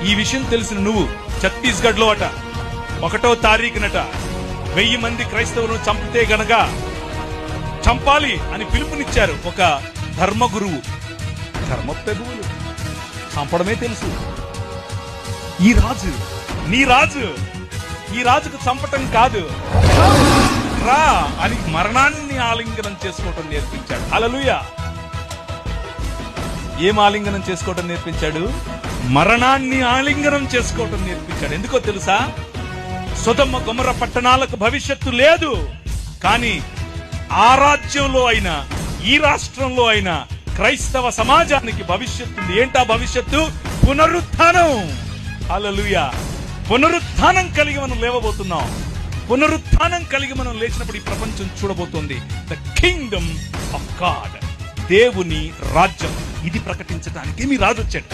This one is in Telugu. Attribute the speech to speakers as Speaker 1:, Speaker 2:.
Speaker 1: ఈ విషయం తెలిసిన నువ్వు ఛత్తీస్గఢ్ లో అట 1వ తారీఖునట 1000 మంది క్రైస్తవులను చంపితే గనక చంపాలి అని పిలుపునిచ్చారు ఒక ధర్మ గురువు. ధర్మ ప్రభువులు చంపడమే తెలుసు. ఈ రాజు, నీ రాజు, ఈ రాజుకు చంపటం కాదు, రా అని మరణాన్ని ఆలింగనం చేసుకోవటం నేర్పించాడు. హల్లెలూయా. ఏం ఆలింగనం చేసుకోవటం నేర్పించాడు? మరణాన్ని ఆలింగనం చేసుకోవటం నేర్పించాడు. ఎందుకో తెలుసా? సొదొమ గొమొర్రా పట్టణాలకు భవిష్యత్తు లేదు, కానీ ఆ రాజ్యంలో అయినా ఈ రాష్ట్రంలో అయినా క్రైస్తవ సమాజానికి భవిష్యత్తు ఉంది. ఏంటా భవిష్యత్తు? పునరుత్థానం. హల్లెలూయా. పునరుత్థానం కలిగి మనం లేవబోతున్నాం. పునరుత్థానం కలిగి మనం లేచినప్పుడు ఈ ప్రపంచం చూడబోతోంది ద కింగ్డమ్ ఆఫ్ గాడ్, దేవుని రాజ్యం. ఇది ప్రకటించడానికి మీ రాజు వచ్చాడు.